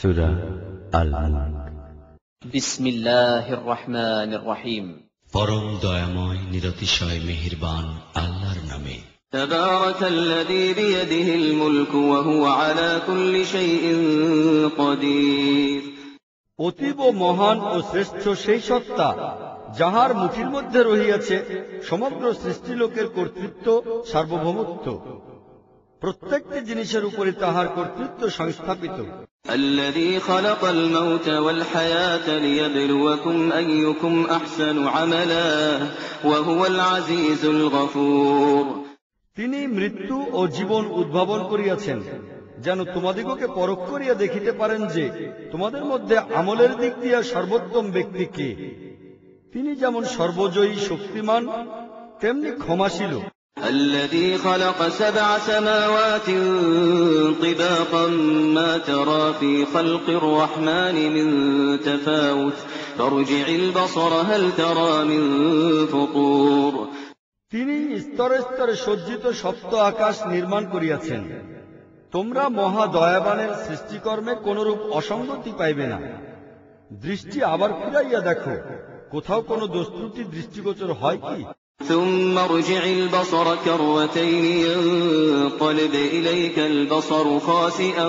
সূরা আল-মুলক। বিসমিল্লাহির রহমানির রহিম। পরম দয়াময় নিরতিশয় মেহেরবান আল্লাহর নামে। তাবারাকাল্লাযী বিয়াদিহিল মুলকু ওয়া হুয়া আলা কুল্লি শাইইন কাদির। অতীব মহান ও শ্রেষ্ঠ সেই সত্তা যাহার মুঠির মধ্যে রহিয়াছে সমগ্র সৃষ্টিলোকের কর্তৃত্ব, সার্বভৌমত্ব। প্রত্যেকটি জিনিসের উপরে তাহার কর্তৃত্ব সংস্থাপিত। الذي خلق الموت والحياة ليبلوكم أيكم أحسن عملا وهو العزيز الغفور। তিনি মৃত্যু ও জীবন উদ্ভাবন করিয়াছেন যেন তোমাদিগকে পরখ করিয়া দেখিতে পারেন যে তোমাদের মধ্যে আমলের দিক দিয়া সর্বোত্তম ব্যক্তি কে। তিনি যেমন সর্বজয়ী শক্তিমান তেমনি ক্ষমাশীল। الذي خلق 7 سماوات طباقا ما ترى في خلق الرحمن من تفاوت فارجع البصر هل ترى من فطور। তিনি স্তরে স্তরে সজ্জিত সপ্ত আকাশ নির্মাণ করিয়াছেন। তোমরা মহা দয়াবানের সৃষ্টিকর্মে কোনরূপ অসঙ্গতি পাইবে না। দৃষ্টি আবার ফিরাইয়া দেখো, কোথাও কোনো দোষত্রুটি দৃষ্টিগোচর হয় কি? ثم ارجع البصر كرتين ينقلب إليك البصر خاسئا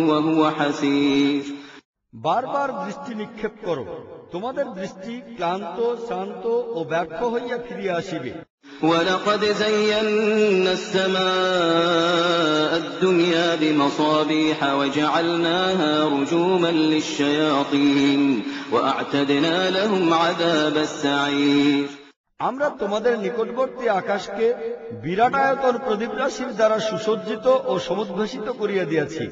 وهو حسير। বারবার দৃষ্টি নিক্ষেপ করো, তোমাদের দৃষ্টি ক্লান্ত, শ্রান্ত ও ব্যর্থ হইয়া ফিরিয়া আসিবে। ولقد زينا السماء الدنيا بمصابيح وجعلناها رجوما للشياطين وأعتدنا لهم عذاب السعير। আমরা তোমাদের নিকটবর্তী আকাশকে বিরাট আয়তন প্রদীপ রাশির দ্বারা সুসজ্জিত ও সমুদ্ভাসিত করিয়া দিয়াছি।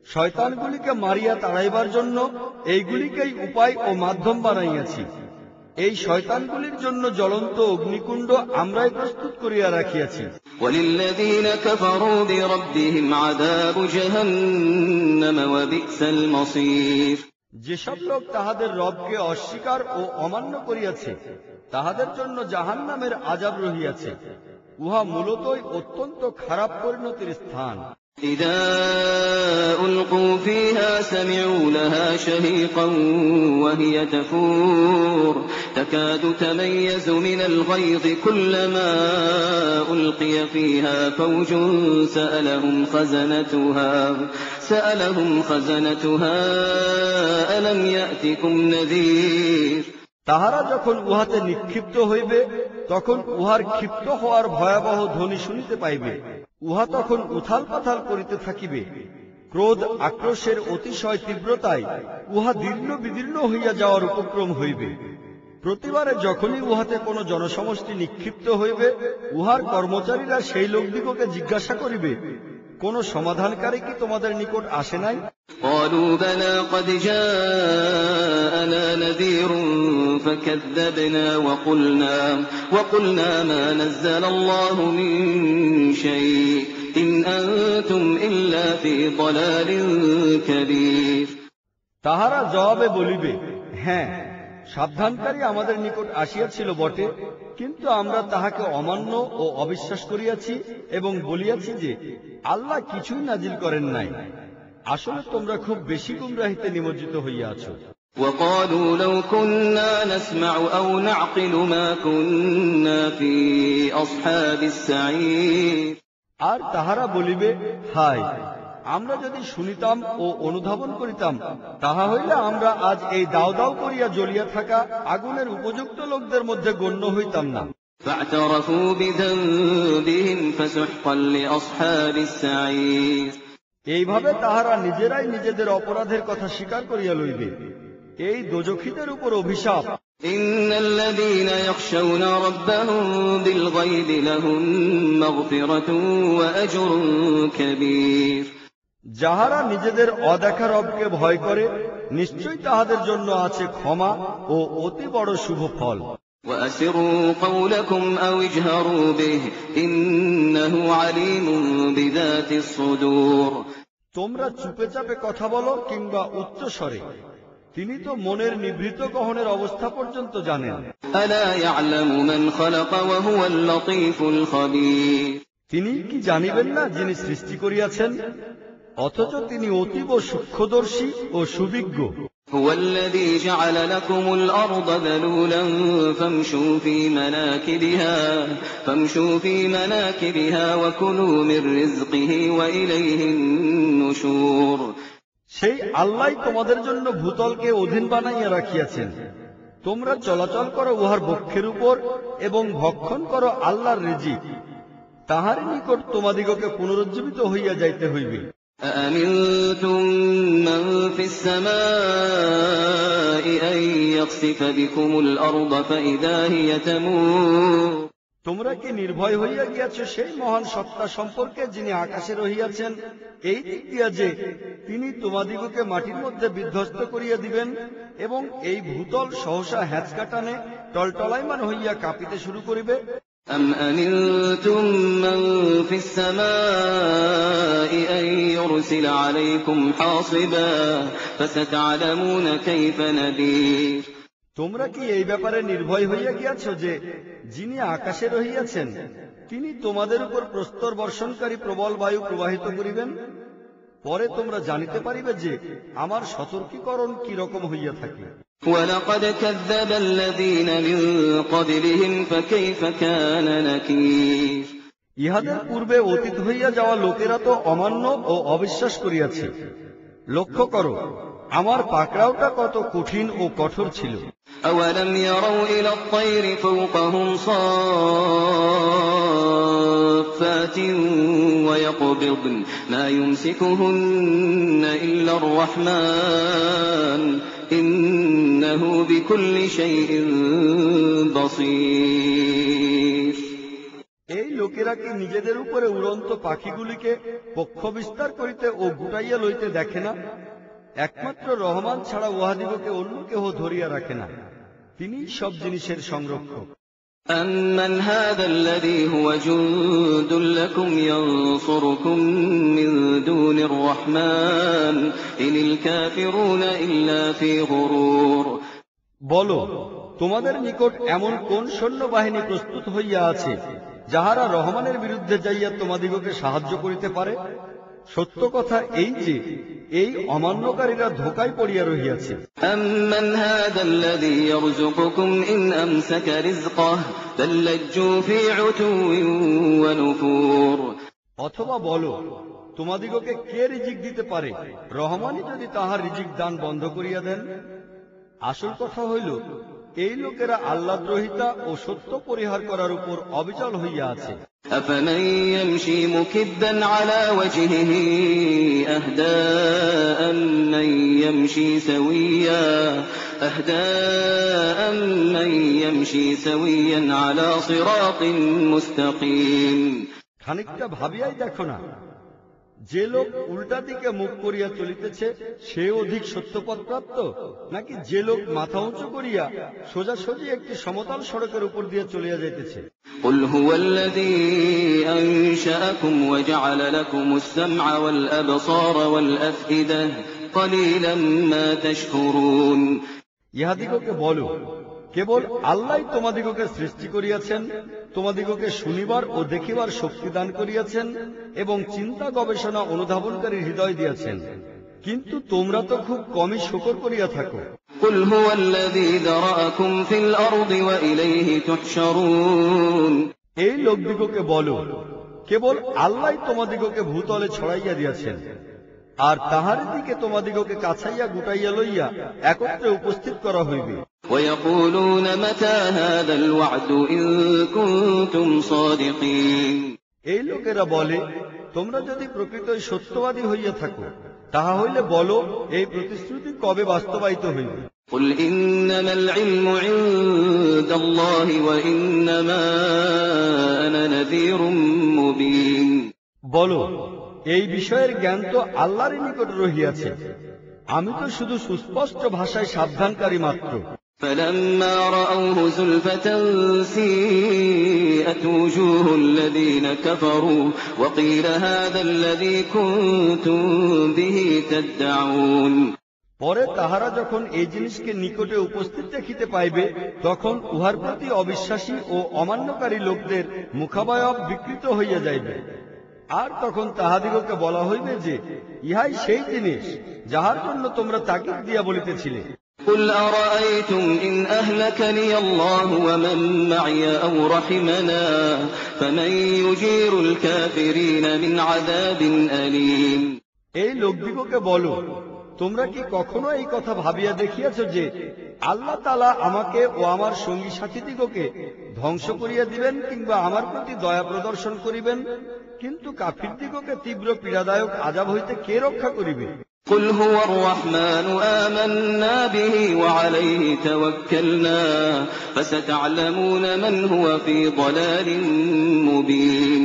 শয়তানগুলিকে মারিয়া তাড়াইবার জন্য এইগুলিকেই উপায় ও মাধ্যম বানাইয়াছি। এই শয়তানগুলির জন্য জ্বলন্ত অগ্নিকুণ্ড আমরাই প্রস্তুত করিয়া রাখিয়াছি। وَلِلَّذِينَ كَفَرُوا بِرَبِّهِمْ عَذَابُ جَهَنَّمَ وَبِئْسَ الْمَصِيرُ। যেসব লোক তাহাদের রবকে অস্বীকার ও অমান্য করিয়াছে তাহাদের জন্য জাহান্নামের আযাব রহিয়াছে। উহা মূলতই অত্যন্ত খারাপ পরিণতির স্থান। إِذَا أُلْقُوا فِيهَا سَمِعُوا لَهَا شَهِيقًا وَهِيَ تَفُورُ تَكَادُ تَمَيَّزُ مِنَ الْغَيْظِ كُلَّمَا أُلْقِيَ فِيهَا فَوْجٌ سَأَلَهُمْ خَزَنَتُهَا أَلَمْ يَأْتِكُمْ نَذِيرٌ। তাহারা যখন উহাতে নিক্ষিপ্ত হইবে তখন উহার ক্ষিপ্ত হওয়ার ভয়াবহ ধ্বনি শুনিতে পাইবে। উহা তখন উথাল পাথাল করিতে থাকিবে। ক্রোধ আক্রোশের অতিশয় তীব্রতায় উহা দীর্ণ বিদীর্ণ হইয়া যাওয়ার উপক্রম হইবে। প্রতিবারে যখনই উহাতে কোন জনসমষ্টি নিক্ষিপ্ত হইবে উহার কর্মচারীরা সেই লোকদিগকে জিজ্ঞাসা করিবে, কোন সমাধানকারী কি তোমাদের নিকট আসে নাই? قالوا بلى قد جاءنا نذير فكذبنا وقلنا ما نزل الله من شيء إن أنتم إلا في ضلال كبير। তাহারা জবাবে বলিবে, হ্যাঁ, সাবধানকারী আমাদের নিকট আসিয়াছিল বটে, কিন্তু আমরা তাহাকে অমান্য ও অবিশ্বাস করিয়াছি এবং বলিয়াছি যে আল্লাহ কিছুই নাজিল করেন নাই। আসলে তোমরা খুব বেশি গুমরাহিতে নিমজ্জিত হইয়াছ। وقالوا لو كنا نسمع أو نعقل ما كنا في أصحاب السعير। আর তাহারা বলিবে, হায়, আমরা যদি শুনিতাম ও অনুধাবন করিতাম তাহা হইলে আমরা আজ এই দাও দাও করিয়া জ্বলিয়া থাকা আগুনের উপযুক্ত লোকদের মধ্যে গণ্য হইতাম না। فاعترفوا بذنبهم فسحقا لأصحاب السعير। এইভাবে তাহারা নিজেরাই নিজেদের অপরাধের কথা স্বীকার করিয়া লইবে। এই দোজখীদের উপর অভিশাপ। إن الذين يخشون ربهم بالغيب لهم مغفرة وأجر كبير। যাহারা নিজেদের অদেখা রবকে ভয় করে নিশ্চয়ই তাহাদের জন্য আছে ক্ষমা ও অতি বড় শুভ ফল। وأسروا قولكم أو اجهروا به إنه عليم بذات الصدور। তোমরা চুপে চাপে কথা বলো কিংবা উচ্চ স্বরে, তিনি তো মনের নিভৃত গহনের অবস্থা পর্যন্ত জানেন। ألا يعلم من خلق وهو اللطيف الخبير। তিনি কি জানিবেন না যিনি সৃষ্টি করিয়াছেন, অথচ তিনি অতীব সূক্ষ্মদর্শী ও সুবিজ্ঞ। هو الذي جعل لكم الأرض ذلولا فامشوا في مناكبها وكلوا من رزقه وإليه النشور। সেই আল্লাহ তোমাদের জন্য ভূতলকে অধীন বানাইয়া রাখিয়াছেন, তোমরা চলাচল করো উহার বক্ষের উপর এবং ভক্ষণ করো আল্লাহর রিজিক, তাহার নিকট তোমাদিগকে পুনরুজ্জীবিত হইয়া যাইতে হইবে। أأمنتم من في السماء أن يخسف بكم الأرض فإذا هي تمور। তোমরা কি নির্ভয় হইয়া গিয়াছ সেই মহান সত্তা সম্পর্কে যিনি আকাশে রহিয়াছেন, এই দিক দিয়া যে তিনি তোমাদিগকে মাটির মধ্যে বিধ্বস্ত করিয়া দিবেন এবং এই ভূতল সহসা হ্যাঁচকাটানে টলটলাইমান হইয়া কাঁপিতে শুরু করিবে। أم أمنتم من في السماء أن يرسل عليكم حاصبا فستعلمون كيف نذير। তোমরা কি এই ব্যাপারে নির্ভয় হইয়া গিয়াছ যে যিনি আকাশে রহিয়াছেন তিনি তোমাদের উপর প্রস্তর বর্ষণকারী প্রবল বায়ু প্রবাহিত করিবেন? পরে তোমরা জানিতে পারিবে যে আমার সতর্কীকরণ কি রকম হইয়া থাকে। وَلَقَدْ كَذَّبَ الَّذِينَ مِن قَبْلِهِمْ فَكَيْفَ كَانَ نَكِيرِ। ইহাদের পূর্বে অতীত হইয়া যাওয়া লোকেরা তো অমান্য ও অবিশ্বাস করিয়াছে। লক্ষ্য করো আমার পাকড়াওটা কত কঠিন ও কঠোর ছিল। أَوَلَمْ يَرَوْا إِلَى الطَّيْرِ فَوْقَهُمْ صَافَّاتٍ وَيَقْبِضْنَ مَا يُمْسِكُهُنَّ إِلَّا الرَّحْمَنُ إِنَّهُ بِكُلِّ شَيْءٍ بَصِيرٌ। এই লোকেরা কি নিজেদের উপরে উড়ন্ত পাখিগুলিকে পক্ষ বিস্তার করিতে ও গুটাইয়া লইতে দেখে না? একমাত্র রহমান ছাড়া উহাদিগকে অন্য কেহ ধরিয়া রাখে না, তিনি সব জিনিসের সংরক্ষক। أَمَّنْ هَذَا الَّذِي هُوَ جُندٌ لَكُمْ يَنصُرُكُم مِّن دُونِ الرَّحْمَنِ إِنِ الْكَافِرُونَ إِلَّا فِي غُرُورٍ। বলো তোমাদের নিকট এমন কোন সৈন্যবাহিনী প্রস্তুত হইয়া আছে যাহারা রহমানের বিরুদ্ধে যাইয়া তোমাদিগকে সাহায্য করিতে পারে? সত্য কথা এই যে এই অমান্যকারীরা ধোঁকায় পড়িয়া রহিয়াছে। أَمَّنْ هَذَا الَّذِي يَرْزُقُكُمْ إِنْ أَمْسَكَ رِزْقَهُ بَل لَّجُّوا فِي عُتُوٍّ وَنُفُورٍ। অথবা বলো তোমাদিগকে কে রিজিক দিতে পারে রহমানই যদি তাহার রিজিক দান বন্ধ করিয়া দেন? আসল কথা হইল এই লোকেরা আল্লাহদ্রোহিতা ও সত্য পরিহার করার উপর অবিচল হইয়া আছে। أَفَمَن يَمْشِي مُكِبًّا عَلَى وَجْهِهِ أَهْدَىٰ أَمَّن يَمْشِي سَوِيًّا عَلَى صِرَاطٍ مُّسْتَقِيمٍ। খানিকটা ভাবিয়াই দেখো না, যে লোক উল্টা দিকে মুখ করিয়া চলিতেছে সে অধিক সত্যপথপ্রাপ্ত, নাকি যে লোক মাথা উঁচু করিয়া সোজাসুজি একটি সমতল সড়কের উপর দিয়ে চলিয়া যাইতেছে? قُلْ هُوَ الَّذِي أَنشَأَكُمْ وَجَعَلَ لَكُمُ السَّمْعَ وَالْأَبْصَارَ وَالْأَفْئِدَةَ قَلِيلًا مَا تَشْكُرُونَ। ইহাদিগকে বলো কেবল আল্লাহই তোমাদিগকে সৃষ্টি করিয়াছেন, তোমাদিগকে শুনিবার ও দেখিবার শক্তি দান করিয়াছেন এবং চিন্তা গবেষণা অনুধাবনকারীর হৃদয় দিয়াছেন, কিন্তু তোমরা তো খুব কমই শুকর করিয়া থাকো। قُلْ هُوَ الَّذِي ذَرَأَكُمْ فِي الْأَرْضِ وَإِلَيْهِ تُحْشَرُونَ। এই লোকদিগকে বলো কেবল আল্লাহই তোমাদিগকে ভূতলে ছড়াইয়া দিয়াছেন, আর তাহার দিকে তোমাদিগকে কাছাইয়া গুটাইয়া লইয়া একত্রে উপস্থিত করা হইবে। وَيَقُولُونَ مَتَىٰ هَٰذَا الْوَعْدُ إِن كُنتُمْ صَادِقِينَ। এই লোকেরা বলে তোমরা যদি প্রকৃতই সত্যবাদী হইয়া থাকো তাহা হইলে বলো এই প্রতিশ্রুতি কবে বাস্তবায়িত হইবে। قُلْ إِنَّمَا الْعِلْمُ عِندَ اللَّهِ وَإِنَّمَا أَنَا نَذِيرٌ مُّبِينٌ। বলো এই বিষয়ের জ্ঞান তো আল্লাহরই নিকট রহিয়াছে, আমি তো শুধু সুস্পষ্ট ভাষায় সাবধানকারী মাত্র। فَلَمَّا رَأَوْهُ زُلْفَةً سِيئَتْ وُجُوهُ الَّذِينَ كَفَرُوا وَقِيلَ هَٰذَا الَّذِي كُنتُم بِهِ تَدَّعُونَ। পরে তাহারা যখন এই জিনিসকে নিকটে উপস্থিত দেখিতে পাইবে তখন উহার প্রতি অবিশ্বাসী ও অমান্যকারী লোকদের মুখাবয়ব বিকৃত হইয়া যাইবে, আর তখন তাহাদিগকে বলা হইবে যে ইহাই সেই জিনিস যাহার জন্য তোমরা তাগিদ দিয়া বলিতেছিলে। قل أرأيتم إن أهلكني الله ومن معي أو رحمنا فمن يجير الكافرين من عذاب أليم। এই লোকদিগকে বলো, তোমরা কি কখনো এই কথা ভাবিয়া দেখিয়াছ যে আল্লাহ তাআলা আমাকে ও আমার সঙ্গী সাথীদিগকে ধ্বংস করিয়া দিবেন কিংবা আমার প্রতি দয়া প্রদর্শন করিবেন, কিন্তু কাফিরদিগকে তীব্র পীড়াদায়ক আযাব হইতে কে রক্ষা করিবে? قل هو الرحمن آمنا به وعليه توكلنا فستعلمون من هو في ضلال مبين।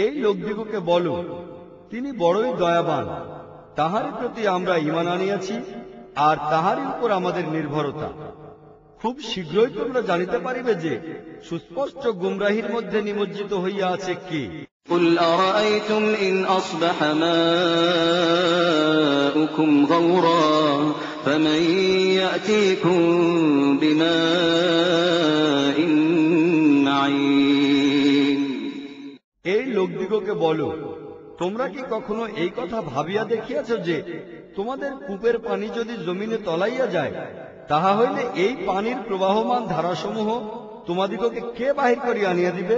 এই লোকদিগকে বলো, তিনি বড়ই দয়াবান, তাহারই প্রতি আমরা ঈমান আনিয়াছি আর তাহারই উপর আমাদের নির্ভরতা। খুব শীঘ্রই তোমরা জানিতে পারিবে যে সুস্পষ্ট গুমরাহির মধ্যে নিমজ্জিত হইয়া আছে কে। قل أرأيتم إن أصبح ماؤكم غورا فمن يأتيكم بماء معين। এই লোকদিগকে বলো, তোমরা কি কখনো এই কথা ভাবিয়া দেখিয়াছ যে তোমাদের কূপের পানি যদি জমিনে তলাইয়া যায়, তাহা হইলে এই পানির প্রবাহমান ধারাসমূহ তোমাদিগকে কে বাহির করিয়া আনিয়া দিবে?